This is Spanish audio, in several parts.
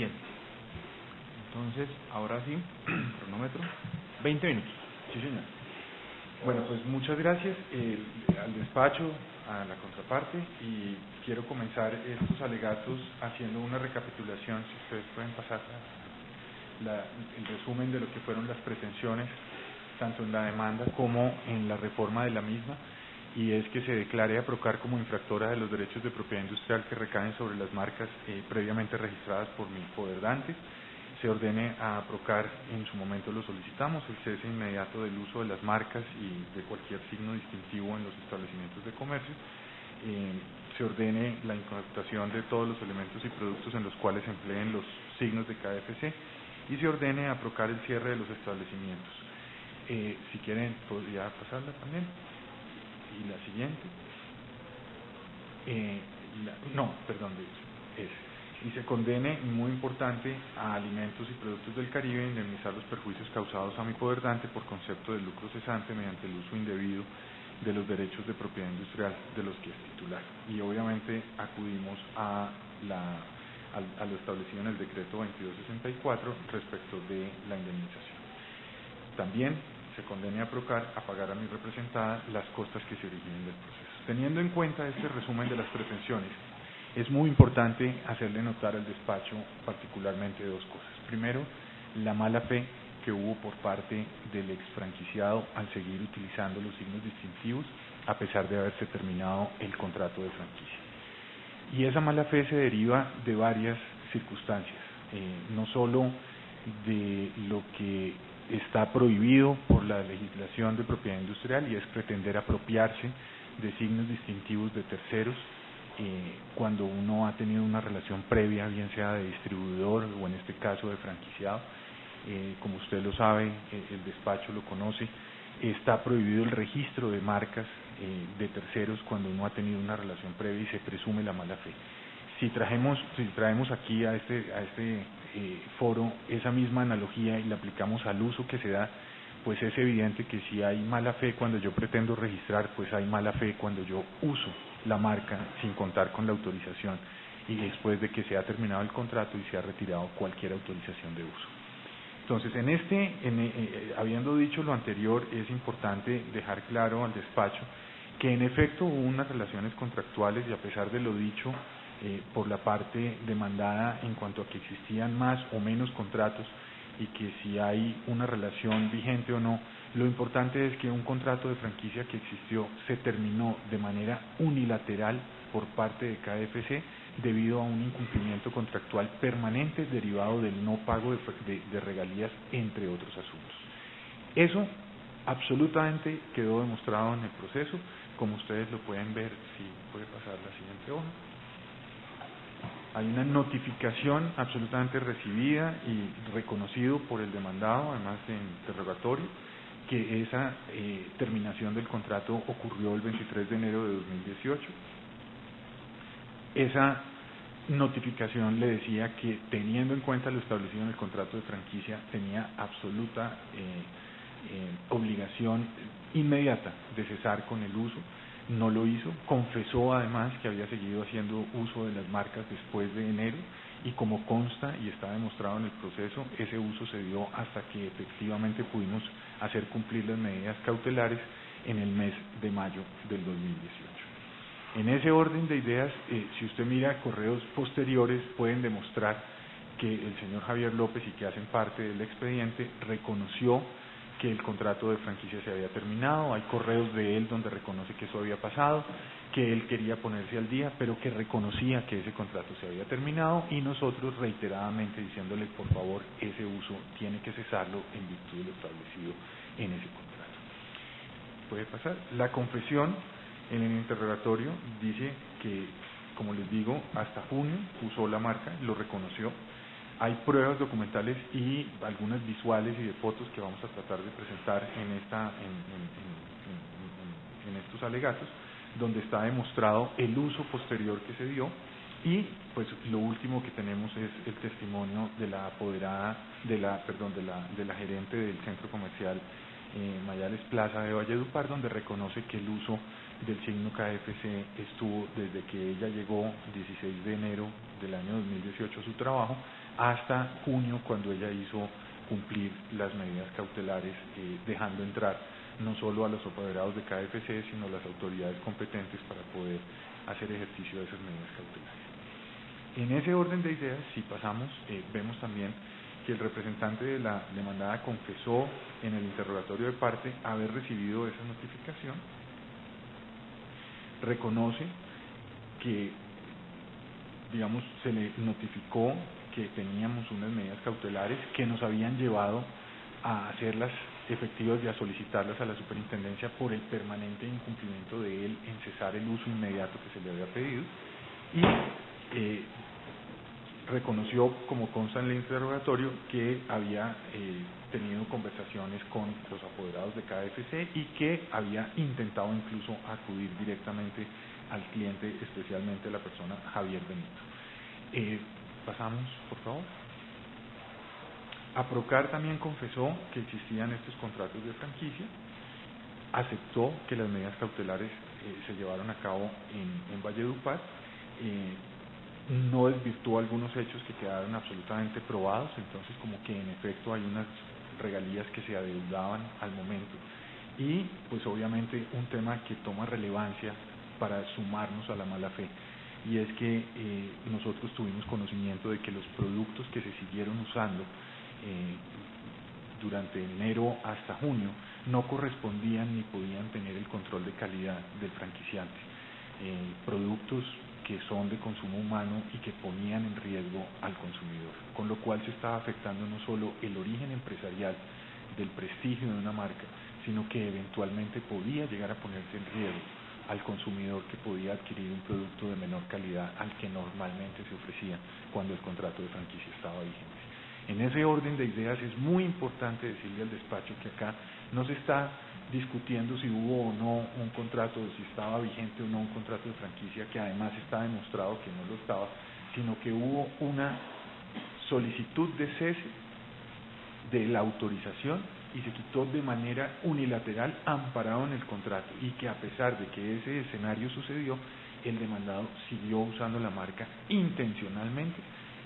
Bien, entonces, ahora sí, cronómetro, 20 minutos. Sí, señor. Bueno, pues muchas gracias al despacho, a la contraparte, y quiero comenzar estos alegatos haciendo una recapitulación, si ustedes pueden pasar el resumen de lo que fueron las pretensiones, tanto en la demanda como en la reforma de la misma, y es que se declare a Procar como infractora de los derechos de propiedad industrial que recaen sobre las marcas previamente registradas por mi poderdante. Se ordene a Procar, en su momento lo solicitamos, el cese inmediato del uso de las marcas y de cualquier signo distintivo en los establecimientos de comercio. Se ordene la incautación de todos los elementos y productos en los cuales se empleen los signos de KFC y se ordene a Procar el cierre de los establecimientos. Si quieren, podría pasarla también. Y la siguiente. Y se condene, muy importante, a Alimentos y Productos del Caribe indemnizar los perjuicios causados a mi poderdante por concepto de lucro cesante mediante el uso indebido de los derechos de propiedad industrial de los que es titular. Y obviamente acudimos a lo establecido en el decreto 2264 respecto de la indemnización. También se condene a Procar a pagar a mi representada las costas que se originen del proceso. Teniendo en cuenta este resumen de las pretensiones, es muy importante hacerle notar al despacho particularmente dos cosas. Primero, la mala fe que hubo por parte del ex franquiciado al seguir utilizando los signos distintivos a pesar de haberse terminado el contrato de franquicia. Y esa mala fe se deriva de varias circunstancias, no solo de lo que está prohibido por la legislación de propiedad industrial, y es pretender apropiarse de signos distintivos de terceros cuando uno ha tenido una relación previa, bien sea de distribuidor o en este caso de franquiciado. Como usted lo sabe, el despacho lo conoce, está prohibido el registro de marcas de terceros cuando uno ha tenido una relación previa y se presume la mala fe. Si traemos aquí a este foro esa misma analogía y la aplicamos al uso que se da, pues es evidente que si hay mala fe cuando yo pretendo registrar, pues hay mala fe cuando yo uso la marca sin contar con la autorización y después de que se ha terminado el contrato y se ha retirado cualquier autorización de uso. Entonces, habiendo dicho lo anterior, es importante dejar claro al despacho que en efecto hubo unas relaciones contractuales y a pesar de lo dicho por la parte demandada en cuanto a que existían más o menos contratos y que si hay una relación vigente o no, lo importante es que un contrato de franquicia que existió se terminó de manera unilateral por parte de KFC debido a un incumplimiento contractual permanente derivado del no pago de regalías, entre otros asuntos. Eso absolutamente quedó demostrado en el proceso, como ustedes lo pueden ver, si puede pasar la siguiente hoja. Hay una notificación absolutamente recibida y reconocido por el demandado, además de interrogatorio, que esa terminación del contrato ocurrió el 23 de enero de 2018. Esa notificación le decía que, teniendo en cuenta lo establecido en el contrato de franquicia, tenía absoluta obligación inmediata de cesar con el uso. No lo hizo, confesó además que había seguido haciendo uso de las marcas después de enero y, como consta y está demostrado en el proceso, ese uso se dio hasta que efectivamente pudimos hacer cumplir las medidas cautelares en el mes de mayo del 2018. En ese orden de ideas, si usted mira correos posteriores, pueden demostrar que el señor Javier López, y que hacen parte del expediente, reconoció que el contrato de franquicia se había terminado. Hay correos de él donde reconoce que eso había pasado, que él quería ponerse al día, pero que reconocía que ese contrato se había terminado, y nosotros reiteradamente diciéndole, por favor, ese uso tiene que cesarlo en virtud de lo establecido en ese contrato. Puede pasar. La confesión en el interrogatorio dice que, como les digo, hasta junio usó la marca, lo reconoció. Hay pruebas documentales y algunas visuales y de fotos que vamos a tratar de presentar en estos alegatos, donde está demostrado el uso posterior que se dio. Y pues lo último que tenemos es el testimonio de la apoderada, de la gerente del centro comercial Mayales Plaza de Valledupar, donde reconoce que el uso del signo KFC estuvo desde que ella llegó 16 de enero del año 2018 a su trabajo hasta junio, cuando ella hizo cumplir las medidas cautelares, dejando entrar no solo a los apoderados de KFC, sino a las autoridades competentes para poder hacer ejercicio de esas medidas cautelares. En ese orden de ideas, si pasamos, vemos también que el representante de la demandada confesó en el interrogatorio de parte haber recibido esa notificación, reconoce que, digamos, se le notificó que teníamos unas medidas cautelares que nos habían llevado a hacerlas efectivas y a solicitarlas a la superintendencia por el permanente incumplimiento de él en cesar el uso inmediato que se le había pedido, y reconoció, como consta en el interrogatorio, que había tenido conversaciones con los apoderados de KFC y que había intentado incluso acudir directamente al cliente, especialmente a la persona Javier Benito. Pasamos, por favor. Aprocar también confesó que existían estos contratos de franquicia, aceptó que las medidas cautelares se llevaron a cabo en Valledupar, no desvirtuó algunos hechos que quedaron absolutamente probados, entonces como que en efecto hay unas regalías que se adeudaban al momento, y pues obviamente un tema que toma relevancia para sumarnos a la mala fe, y es que nosotros tuvimos conocimiento de que los productos que se siguieron usando durante enero hasta junio no correspondían ni podían tener el control de calidad del franquiciante, productos que son de consumo humano y que ponían en riesgo al consumidor, con lo cual se estaba afectando no solo el origen empresarial del prestigio de una marca, sino que eventualmente podía llegar a ponerse en riesgo al consumidor que podía adquirir un producto de menor calidad al que normalmente se ofrecía cuando el contrato de franquicia estaba vigente. En ese orden de ideas es muy importante decirle al despacho que acá no se está discutiendo si hubo o no un contrato, si estaba vigente o no un contrato de franquicia, que además está demostrado que no lo estaba, sino que hubo una solicitud de cese de la autorización y se quitó de manera unilateral, amparado en el contrato, y que a pesar de que ese escenario sucedió, el demandado siguió usando la marca intencionalmente,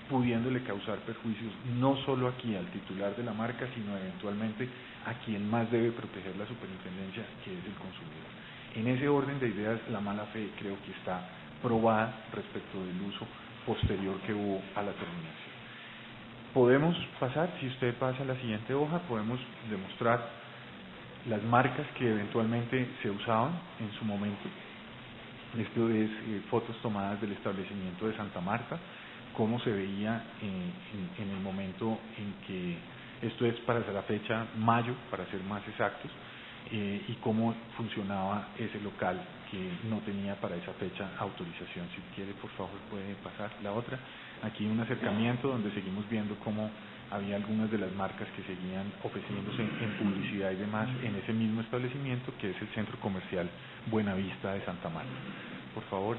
pudiéndole causar perjuicios no solo aquí al titular de la marca, sino eventualmente a quien más debe proteger la superintendencia, que es el consumidor. En ese orden de ideas, la mala fe creo que está probada respecto del uso posterior que hubo a la terminación. Podemos pasar, si usted pasa a la siguiente hoja, podemos demostrar las marcas que eventualmente se usaban en su momento. Esto es fotos tomadas del establecimiento de Santa Marta, cómo se veía en el momento en que, esto es para la fecha mayo, para ser más exactos, y cómo funcionaba ese local que no tenía para esa fecha autorización. Si quiere, por favor, puede pasar la otra. Aquí un acercamiento donde seguimos viendo cómo había algunas de las marcas que seguían ofreciéndose en publicidad y demás en ese mismo establecimiento, que es el Centro Comercial Buenavista de Santa Marta. Por favor,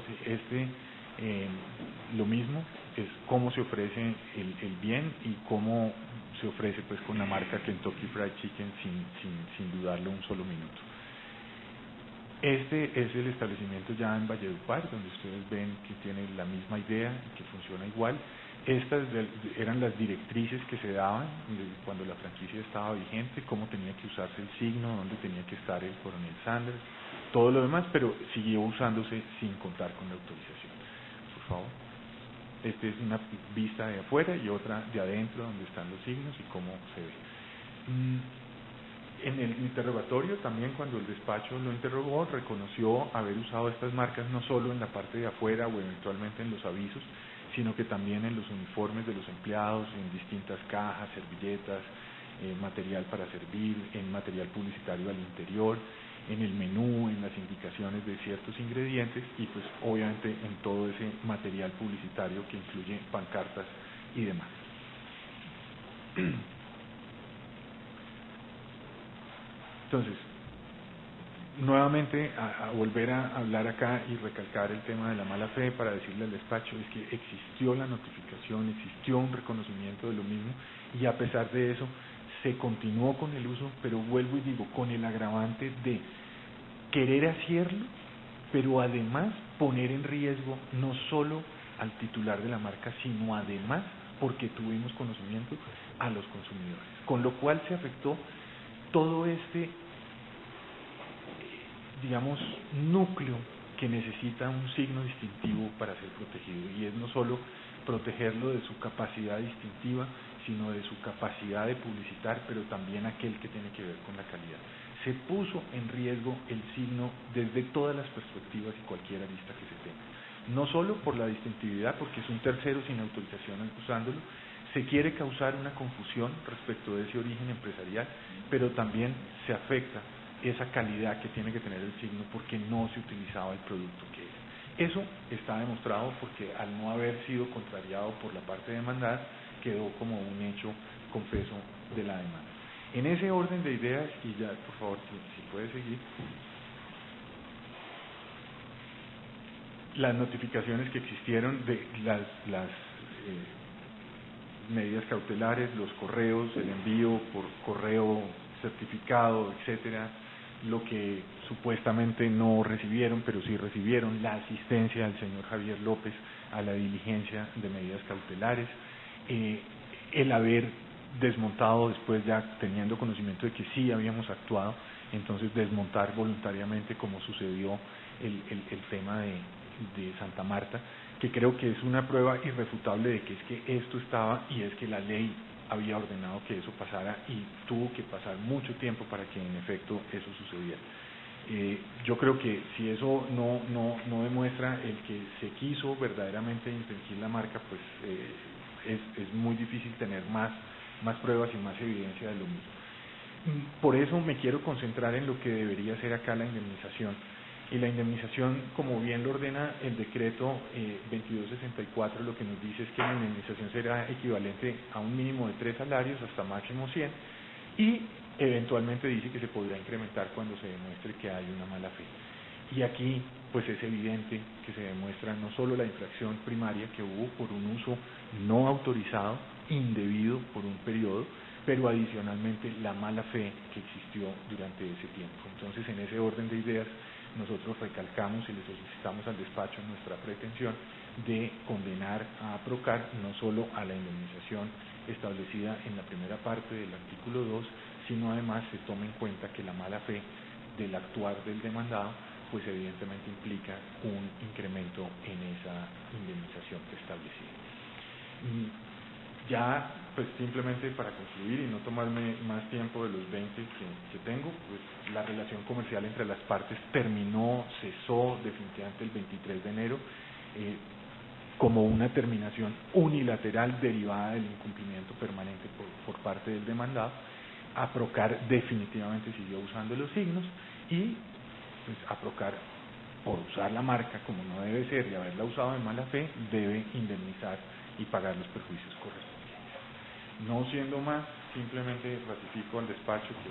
lo mismo es cómo se ofrece el bien y cómo se ofrece pues con la marca Kentucky Fried Chicken sin dudarlo un solo minuto. Este es el establecimiento ya en Valledupar, donde ustedes ven que tiene la misma idea y que funciona igual. Estas eran las directrices que se daban cuando la franquicia estaba vigente, cómo tenía que usarse el signo, dónde tenía que estar el Coronel Sanders, todo lo demás, pero siguió usándose sin contar con la autorización. Por favor. Esta es una vista de afuera y otra de adentro, donde están los signos y cómo se ve. En el interrogatorio también, cuando el despacho lo interrogó, reconoció haber usado estas marcas no solo en la parte de afuera o eventualmente en los avisos, sino que también en los uniformes de los empleados, en distintas cajas, servilletas, material para servir, en material publicitario al interior, en el menú, en las indicaciones de ciertos ingredientes y pues obviamente en todo ese material publicitario que incluye pancartas y demás. Entonces, nuevamente a volver a hablar acá y recalcar el tema de la mala fe para decirle al despacho es que existió la notificación, existió un reconocimiento de lo mismo y a pesar de eso se continuó con el uso, pero vuelvo y digo, con el agravante de querer hacerlo, pero además poner en riesgo no solo al titular de la marca, sino además porque tuvimos conocimiento a los consumidores, con lo cual se afectó todo este, digamos, núcleo que necesita un signo distintivo para ser protegido, y es no solo protegerlo de su capacidad distintiva, sino de su capacidad de publicitar, pero también aquel que tiene que ver con la calidad. Se puso en riesgo el signo desde todas las perspectivas y cualquier arista que se tenga. No solo por la distintividad, porque es un tercero sin autorización usándolo, se quiere causar una confusión respecto de ese origen empresarial, pero también se afecta esa calidad que tiene que tener el signo porque no se utilizaba el producto que es. Eso está demostrado porque al no haber sido contrariado por la parte demandada, quedó como un hecho confeso de la demanda. En ese orden de ideas, y ya por favor si puede seguir, las notificaciones que existieron de las medidas cautelares, los correos, el envío por correo certificado, etcétera, lo que supuestamente no recibieron, pero sí recibieron, la asistencia del señor Javier López a la diligencia de medidas cautelares, el haber desmontado después ya teniendo conocimiento de que sí habíamos actuado, entonces desmontar voluntariamente como sucedió el tema de Santa Marta, que creo que es una prueba irrefutable de que es que esto estaba y es que la ley había ordenado que eso pasara y tuvo que pasar mucho tiempo para que en efecto eso sucediera. Yo creo que si eso no demuestra el que se quiso verdaderamente infringir la marca, pues es muy difícil tener más pruebas y más evidencia de lo mismo. Por eso me quiero concentrar en lo que debería ser acá la indemnización. Y la indemnización, como bien lo ordena el decreto 2264, lo que nos dice es que la indemnización será equivalente a un mínimo de 3 salarios hasta máximo 100 y eventualmente dice que se podrá incrementar cuando se demuestre que hay una mala fe. Y aquí pues es evidente que se demuestra no solo la infracción primaria que hubo por un uso no autorizado, indebido por un periodo, pero adicionalmente la mala fe que existió durante ese tiempo. Entonces, en ese orden de ideas, nosotros recalcamos y le solicitamos al despacho nuestra pretensión de condenar a Aprocar no solo a la indemnización establecida en la primera parte del artículo 2, sino además se tome en cuenta que la mala fe del actuar del demandado pues evidentemente implica un incremento en esa indemnización establecida. Ya, pues simplemente para concluir y no tomarme más tiempo de los 20 que tengo, pues la relación comercial entre las partes terminó, cesó definitivamente el 23 de enero como una terminación unilateral derivada del incumplimiento permanente por parte del demandado. Aprocar definitivamente siguió usando los signos y pues Aprocar, por usar la marca como no debe ser y haberla usado de mala fe, debe indemnizar y pagar los perjuicios correspondientes. No siendo más, simplemente ratifico al despacho que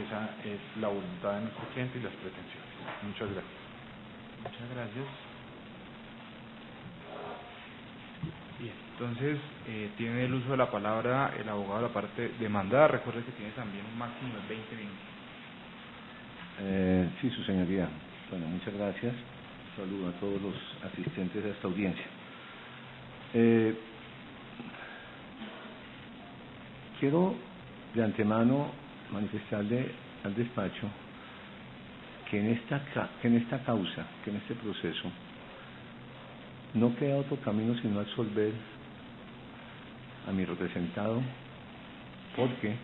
esa es la voluntad de nuestro cliente y las pretensiones. Muchas gracias. Muchas gracias. Bien, entonces tiene el uso de la palabra el abogado de la parte demandada. Recuerde que tiene también un máximo de 20 minutos. Sí, su señoría. Bueno, muchas gracias. Un saludo a todos los asistentes a esta audiencia. Quiero de antemano manifestarle al despacho que en esta causa, que en este proceso, no queda otro camino sino absolver a mi representado, porque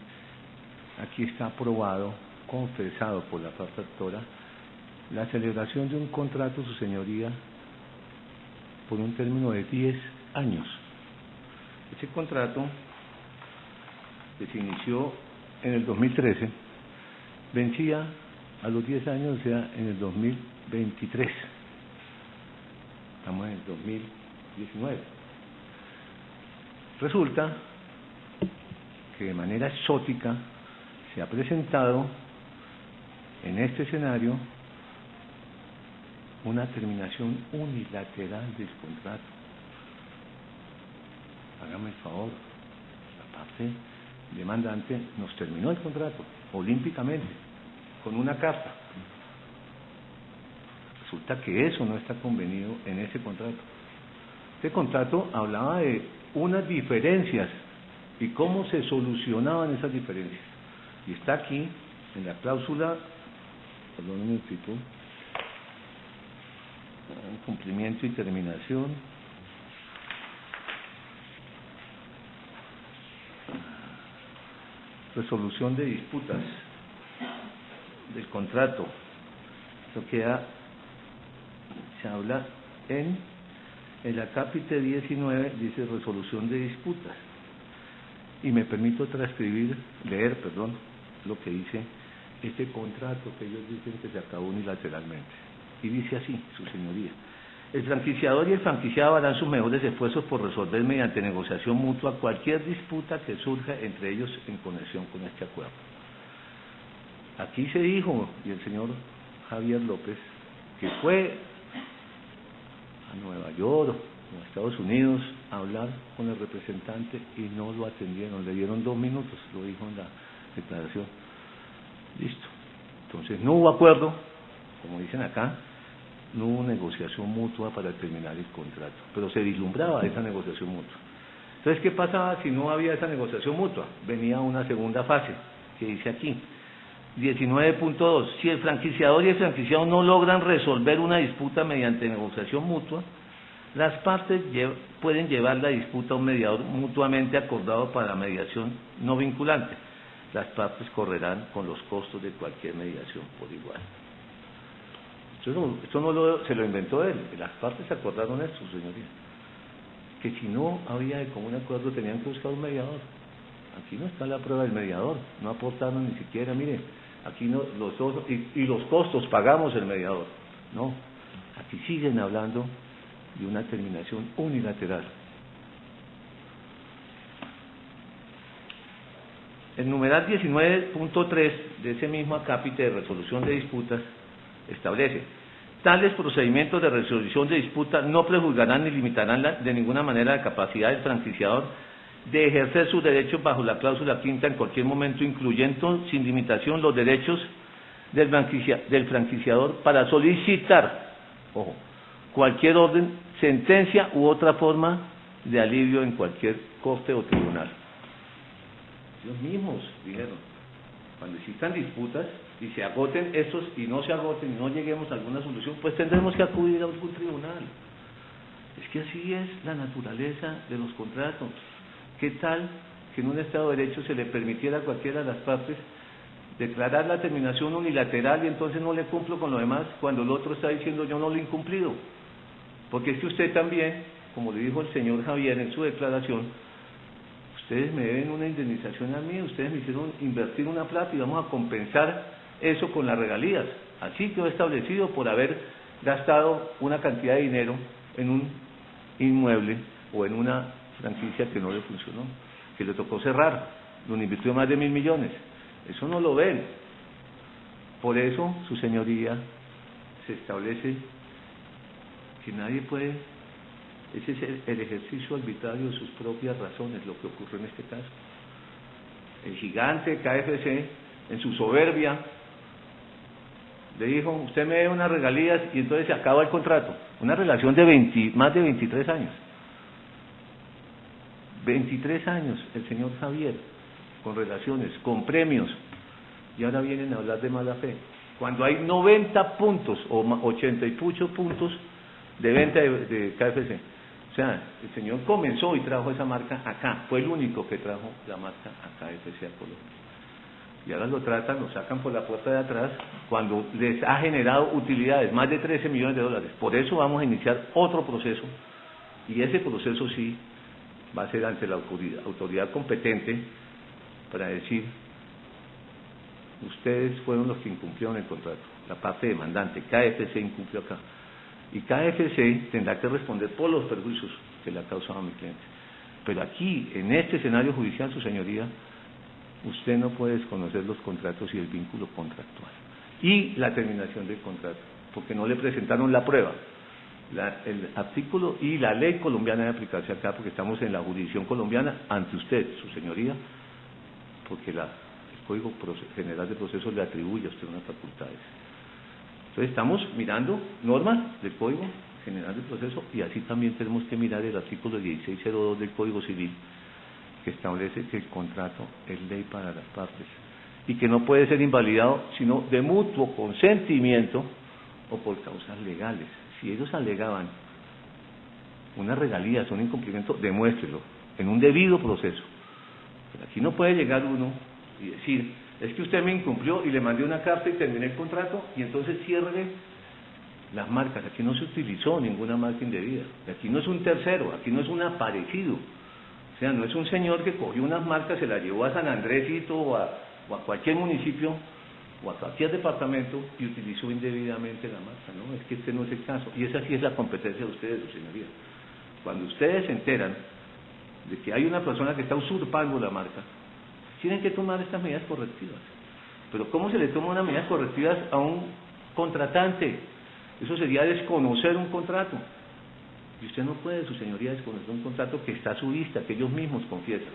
aquí está aprobado, confesado por la parte actora, la celebración de un contrato, su señoría, por un término de 10 años. Ese contrato, que se inició en el 2013, vencía a los 10 años, o sea, en el 2023. Estamos en el 2019. Resulta que de manera exótica se ha presentado en este escenario una terminación unilateral del contrato. Hágame el favor, la parte demandante nos terminó el contrato olímpicamente con una carta. Resulta que eso no está convenido en ese contrato. Este contrato hablaba de unas diferencias y cómo se solucionaban esas diferencias. Y está aquí, en la cláusula, perdón un minutito, cumplimiento y terminación. Resolución de disputas del contrato. Esto queda, se habla en el acápite 19, dice resolución de disputas. Y me permito leer lo que dice este contrato que ellos dicen que se acabó unilateralmente. Y dice así, su señoría: el franquiciador y el franquiciado harán sus mejores esfuerzos por resolver mediante negociación mutua cualquier disputa que surja entre ellos en conexión con este acuerdo. Aquí se dijo, y el señor Javier López, que fue a Nueva York o a Estados Unidos a hablar con el representante y no lo atendieron, le dieron 2 minutos, lo dijo en la declaración. Listo. Entonces no hubo acuerdo, como dicen acá, no hubo negociación mutua para terminar el contrato, pero se vislumbraba esa negociación mutua. Entonces, ¿qué pasaba si no había esa negociación mutua? Venía una segunda fase, que dice aquí, 19.2, si el franquiciador y el franquiciado no logran resolver una disputa mediante negociación mutua, las partes pueden llevar la disputa a un mediador mutuamente acordado para mediación no vinculante. Las partes correrán con los costos de cualquier mediación por igual. Esto no se lo inventó él, las partes acordaron esto, señoría, que si no había de común acuerdo tenían que buscar un mediador. Aquí no está la prueba del mediador, no aportaron ni siquiera, mire, aquí no, los dos, y los costos pagamos el mediador, no, aquí siguen hablando de una terminación unilateral. El numeral 19.3 de ese mismo acápite de resolución de disputas establece: tales procedimientos de resolución de disputa no prejuzgarán ni limitarán de ninguna manera la capacidad del franquiciador de ejercer sus derechos bajo la cláusula quinta en cualquier momento, incluyendo sin limitación los derechos del franquiciador para solicitar, ojo, cualquier orden, sentencia u otra forma de alivio en cualquier corte o tribunal. Ellos mismos dijeron, cuando existan disputas y se agoten estos y no se agoten y no lleguemos a alguna solución, pues tendremos que acudir a algún tribunal. Es que así es la naturaleza de los contratos. ¿Qué tal que en un Estado de Derecho se le permitiera a cualquiera de las partes declarar la terminación unilateral y entonces no le cumplo con lo demás cuando el otro está diciendo yo no lo he incumplido? Porque es que usted también, como le dijo el señor Javier en su declaración, ustedes me deben una indemnización a mí, ustedes me hicieron invertir una plata y vamos a compensar eso con las regalías. Así quedó establecido por haber gastado una cantidad de dinero en un inmueble o en una franquicia que no le funcionó, que le tocó cerrar, donde invirtió más de 1.000 millones. Eso no lo ven. Por eso, su señoría, se establece que nadie puede, ese es el ejercicio arbitrario de sus propias razones, lo que ocurrió en este caso. El gigante KFC, en su soberbia, le dijo, usted me debe unas regalías y entonces se acaba el contrato. Una relación de más de 23 años. 23 años el señor Javier, con relaciones, con premios, y ahora vienen a hablar de mala fe. Cuando hay 90 puntos o 80 y muchos puntos de venta de KFC. O sea, el señor comenzó y trajo esa marca acá, fue el único que trajo la marca a KFC a Colombia. Y ahora lo sacan por la puerta de atrás cuando les ha generado utilidades, más de 13 millones de dólares. Por eso vamos a iniciar otro proceso, y ese proceso sí va a ser ante la autoridad competente para decir, ustedes fueron los que incumplieron el contrato, la parte demandante, KFC incumplió acá. Y KFC tendrá que responder por los perjuicios que le ha causado a mi cliente. Pero aquí, en este escenario judicial, su señoría, usted no puede desconocer los contratos y el vínculo contractual. Y la terminación del contrato, porque no le presentaron la prueba. El artículo y la ley colombiana debe aplicarse acá, porque estamos en la jurisdicción colombiana ante usted, su señoría, porque el Código General de Procesos le atribuye a usted unas facultades. Entonces estamos mirando normas del Código general del proceso, y así también tenemos que mirar el artículo 1602 del Código Civil, que establece que el contrato es ley para las partes y que no puede ser invalidado sino de mutuo consentimiento o por causas legales. Si ellos alegaban unas regalías, un incumplimiento, demuéstrelo en un debido proceso. Pero aquí no puede llegar uno y decir, es que usted me incumplió y le mandé una carta y terminé el contrato, y entonces ciérrele las marcas. Aquí no se utilizó ninguna marca indebida, aquí no es un tercero, aquí no es un aparecido, o sea, no es un señor que cogió unas marcas, se las llevó a San Andresito o a cualquier municipio o a cualquier departamento y utilizó indebidamente la marca. No, es que este no es el caso, y esa sí es la competencia de ustedes, señoría. Cuando ustedes se enteran de que hay una persona que está usurpando la marca, tienen que tomar estas medidas correctivas. Pero ¿cómo se le toma unas medidas correctivas a un contratante? Eso sería desconocer un contrato. Y usted no puede, su señoría, desconocer un contrato que está a su vista, que ellos mismos confiesan,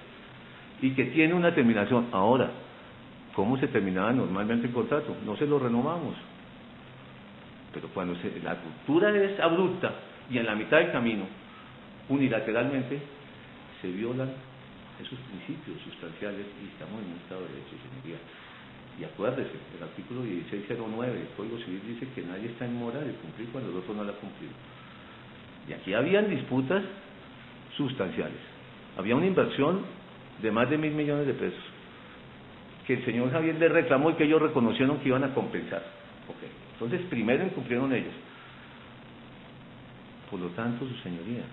y que tiene una terminación. Ahora, ¿cómo se terminaba normalmente el contrato? No se lo renovamos. Pero cuando la ruptura es abrupta y en la mitad del camino, unilateralmente, se violan esos principios sustanciales y estamos en un estado de derecho, señoría. Y acuérdese, el artículo 1609 del Código Civil dice que nadie está en mora de cumplir cuando el otro no la ha cumplido. Y aquí habían disputas sustanciales. Había una inversión de más de 1.000 millones de pesos que el señor Javier le reclamó y que ellos reconocieron que iban a compensar. Okay. Entonces, primero incumplieron ellos. Por lo tanto, su señoría,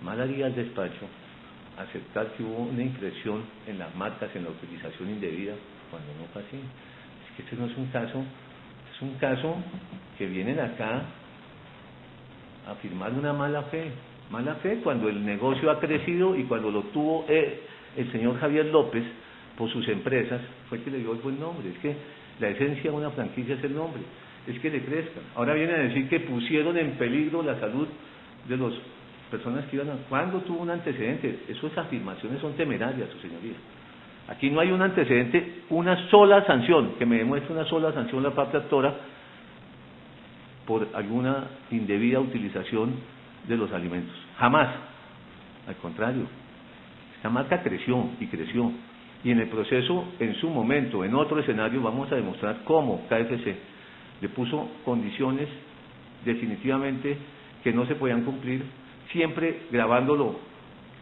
mal haría el despacho aceptar que hubo una impresión en las marcas, en la utilización indebida, cuando no fue así. Es que este no es un caso, es un caso que vienen acá a firmar una mala fe cuando el negocio ha crecido y cuando lo tuvo el señor Javier López por sus empresas, fue que le dio el buen nombre. Es que la esencia de una franquicia es el nombre, es que le crezcan. Ahora vienen a decir que pusieron en peligro la salud de las personas que iban a... ¿Cuándo tuvo un antecedente? Esas afirmaciones son temerarias, su señoría. Aquí no hay un antecedente, una sola sanción, que me demuestre una sola sanción la parte actora por alguna indebida utilización de los alimentos. Jamás. Al contrario, esta marca creció y creció. Y en el proceso, en su momento, en otro escenario, vamos a demostrar cómo KFC le puso condiciones definitivamente que no se podían cumplir, siempre grabándolo,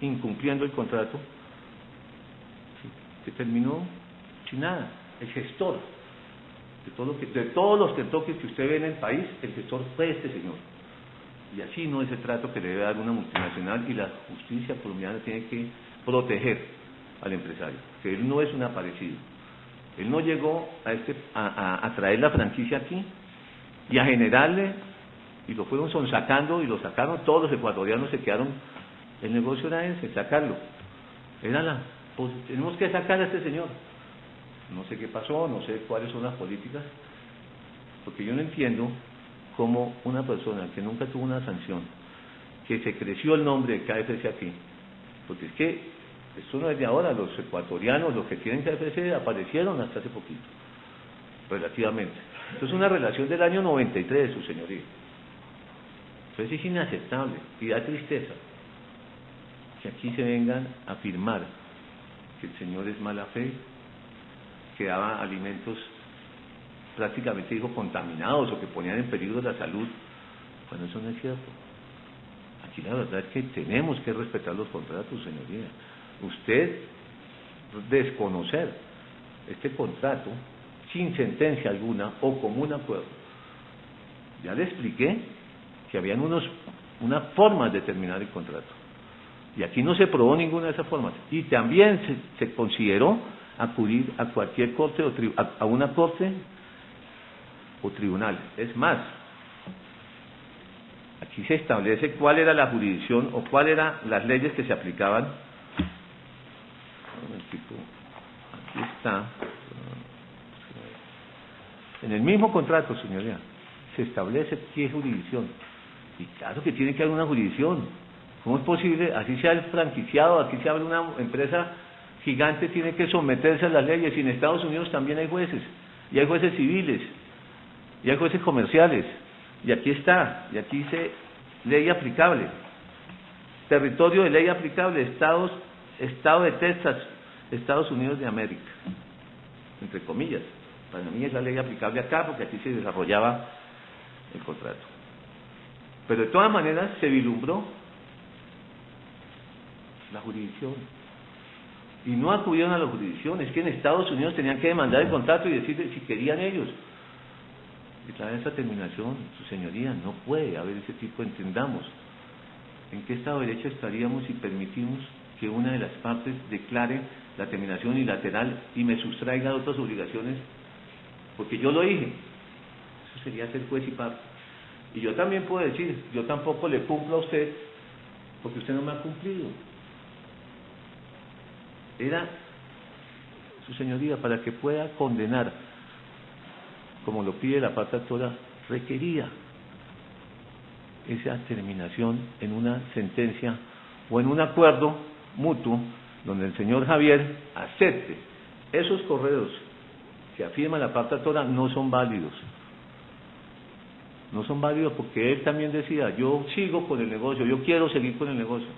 incumpliendo el contrato, que terminó sin nada. El gestor de todos los Kentucky que usted ve en el país, el gestor fue este señor. Y así no es el trato que le debe dar una multinacional, y la justicia colombiana tiene que proteger al empresario, que él no es un aparecido. Él no llegó a traer la franquicia aquí y a generarle, y lo fueron sonsacando y lo sacaron, todos los ecuatorianos se quedaron, el negocio era ese, sacarlo. Pues tenemos que sacar a este señor. No sé qué pasó, no sé cuáles son las políticas, porque yo no entiendo cómo una persona que nunca tuvo una sanción, que se creció el nombre de KFC aquí, porque es que esto no es de ahora, los ecuatorianos, los que tienen KFC, aparecieron hasta hace poquito, relativamente. Esto es una relación del año 93, su señoría. Entonces es inaceptable y da tristeza que aquí se vengan a afirmar que el señor es mala fe, que daba alimentos prácticamente, dijo, contaminados o que ponían en peligro la salud, cuando eso no es cierto. Aquí la verdad es que tenemos que respetar los contratos, señoría. Usted desconocer este contrato sin sentencia alguna o común acuerdo. Ya le expliqué que habían unas formas de terminar el contrato, y aquí no se probó ninguna de esas formas, y también se consideró acudir a cualquier corte a una corte o tribunal. Es más, aquí se establece cuál era la jurisdicción o cuáles eran las leyes que se aplicaban. Un momentito, aquí está, en el mismo contrato, señoría, se establece qué jurisdicción, y claro que tiene que haber una jurisdicción. ¿Cómo es posible? Así sea el franquiciado, aquí se abre una empresa gigante, tiene que someterse a las leyes, y en Estados Unidos también hay jueces, y hay jueces civiles, y hay jueces comerciales, y aquí está, y aquí dice ley aplicable. Territorio de ley aplicable, Estado de Texas, Estados Unidos de América, entre comillas. Para mí es la ley aplicable acá, porque aquí se desarrollaba el contrato. Pero de todas maneras se vislumbró la jurisdicción. Y no acudieron a la jurisdicción. Es que en Estados Unidos tenían que demandar el contrato y decir si querían ellos. Y traer esa terminación, su señoría, no puede haber ese tipo, entendamos. ¿En qué Estado de Derecho estaríamos si permitimos que una de las partes declare la terminación unilateral y me sustraiga de otras obligaciones? Porque yo lo dije. Eso sería ser juez y parte. Y yo también puedo decir, yo tampoco le cumplo a usted porque usted no me ha cumplido. Era, su señoría, para que pueda condenar, como lo pide la parte actora, requería esa terminación en una sentencia o en un acuerdo mutuo donde el señor Javier acepte esos correos que afirma la parte actora no son válidos. No son válidos porque él también decía, yo sigo con el negocio, yo quiero seguir con el negocio.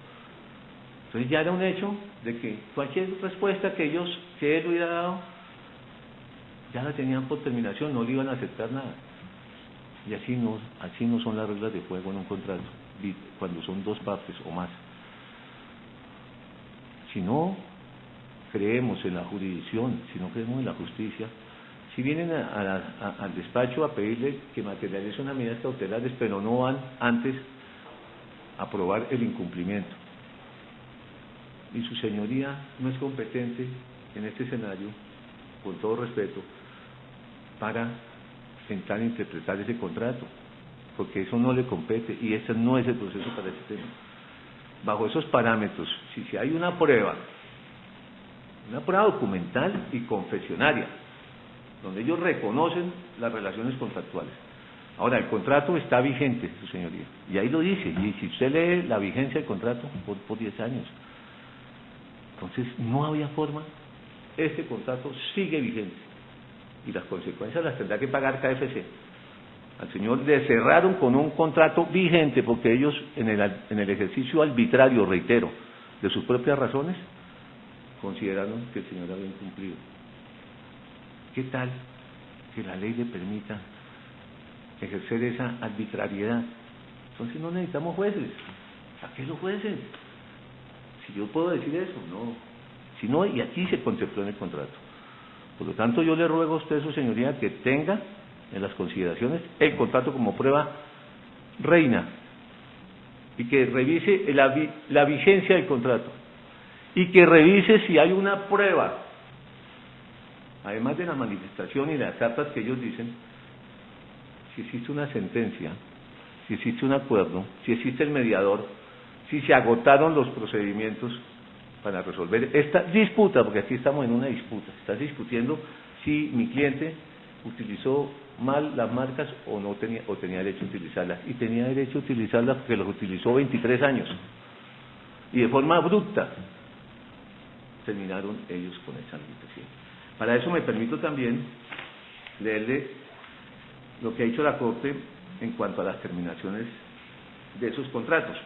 Entonces ya era un hecho de que cualquier respuesta que él hubiera dado, ya la tenían por terminación, no le iban a aceptar nada. Y así no son las reglas de juego en un contrato, cuando son dos partes o más. Si no creemos en la jurisdicción, si no creemos en la justicia, si vienen al despacho a pedirle que materialicen unas medidas cautelares, pero no van antes a probar el incumplimiento. Y su señoría no es competente en este escenario, con todo respeto, para intentar interpretar ese contrato, porque eso no le compete y ese no es el proceso para ese tema. Bajo esos parámetros, si hay una prueba documental y confesionaria, donde ellos reconocen las relaciones contractuales. Ahora, el contrato está vigente, su señoría, y ahí lo dice, y si usted lee la vigencia del contrato, por 10 años. Entonces, no había forma, este contrato sigue vigente, y las consecuencias las tendrá que pagar KFC. Al señor le cerraron con un contrato vigente, porque ellos, en el ejercicio arbitrario, reitero, de sus propias razones, consideraron que el señor había incumplido. ¿Qué tal que la ley le permita ejercer esa arbitrariedad? Entonces no necesitamos jueces. ¿A qué los jueces? Si yo puedo decir eso, no. Si no, y aquí se contempló en el contrato. Por lo tanto, yo le ruego a usted, su señoría, que tenga en las consideraciones el contrato como prueba reina y que revise la vigencia del contrato y que revise si hay una prueba, además de la manifestación y las cartas que ellos dicen, si existe una sentencia, si existe un acuerdo, si existe el mediador, si se agotaron los procedimientos para resolver esta disputa, porque aquí estamos en una disputa, estás discutiendo si mi cliente utilizó mal las marcas o tenía derecho a utilizarlas, y tenía derecho a utilizarlas porque las utilizó 23 años, y de forma abrupta terminaron ellos con esa limitación. Para eso me permito también leerle lo que ha dicho la Corte en cuanto a las terminaciones de esos contratos.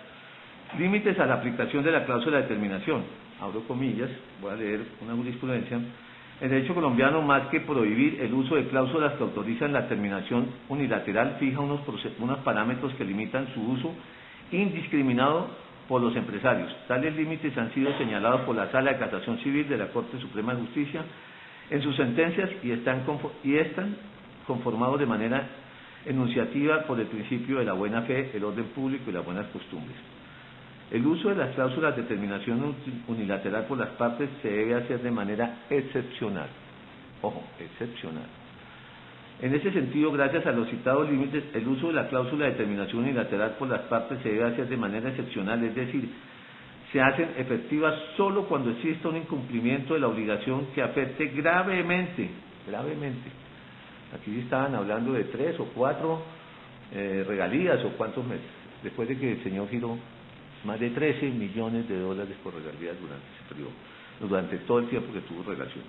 Límites a la aplicación de la cláusula de terminación. Abro comillas, voy a leer una jurisprudencia. El derecho colombiano, más que prohibir el uso de cláusulas que autorizan la terminación unilateral, fija unos parámetros que limitan su uso indiscriminado por los empresarios. Tales límites han sido señalados por la Sala de Casación Civil de la Corte Suprema de Justicia en sus sentencias y están conformados de manera enunciativa por el principio de la buena fe, el orden público y las buenas costumbres. El uso de las cláusulas de terminación unilateral por las partes se debe hacer de manera excepcional. Ojo, excepcional. En ese sentido, gracias a los citados límites, el uso de la cláusula de terminación unilateral por las partes se debe hacer de manera excepcional, es decir, se hacen efectivas solo cuando exista un incumplimiento de la obligación que afecte gravemente. Aquí estaban hablando de 3 o 4 regalías o cuántos meses, después de que el señor giró más de 13 millones de dólares por regalías durante ese periodo, durante todo el tiempo que tuvo relación.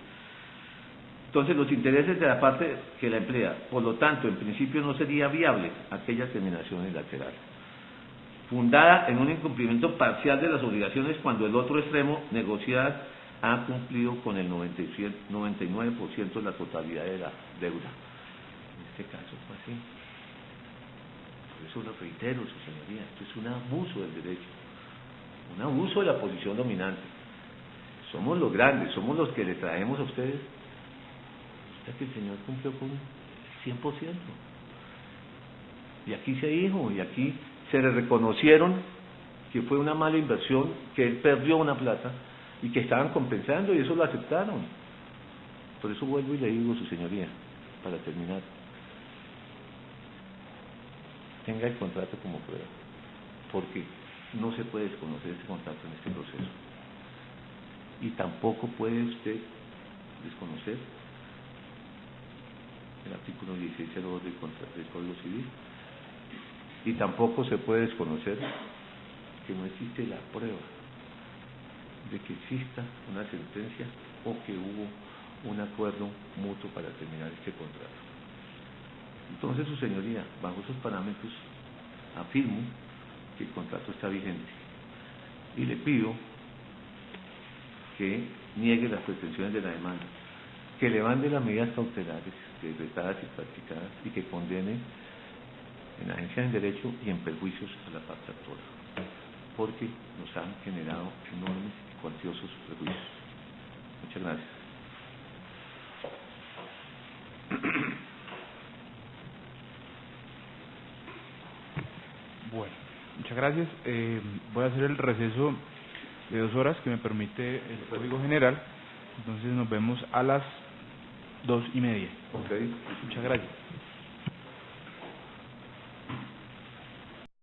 Entonces, los intereses de la parte que la emplea, por lo tanto, en principio no sería viable aquella terminación unilateral. fundada en un incumplimiento parcial de las obligaciones cuando el otro extremo, negociadas, ha cumplido con el 99% de la totalidad de la deuda. En este caso fue así. Por eso lo reitero, su señoría, esto es un abuso del derecho, un abuso de la posición dominante. Somos los grandes, somos los que le traemos a ustedes. Hasta que el señor cumplió con 100%. Y aquí se dijo, y aquí se le reconocieron que fue una mala inversión, que él perdió una plata y que estaban compensando, y eso lo aceptaron. Por eso vuelvo y le digo, su señoría, para terminar, tenga el contrato como prueba, porque no se puede desconocer este contrato en este proceso. Y tampoco puede usted desconocer el artículo 1602 del Código Civil, y tampoco se puede desconocer que no existe la prueba de que exista una sentencia o que hubo un acuerdo mutuo para terminar este contrato. Entonces, su señoría, bajo esos parámetros, afirmo que el contrato está vigente y le pido que niegue las pretensiones de la demanda, que levante las medidas cautelares decretadas y practicadas y que condene en agencia de derecho y en perjuicios a la parte actora, porque nos han generado enormes y cuantiosos perjuicios. Muchas gracias. Bueno, muchas gracias. Voy a hacer el receso de 2 horas que me permite el Código General. Entonces nos vemos a las 2:30. Okay. Muchas gracias.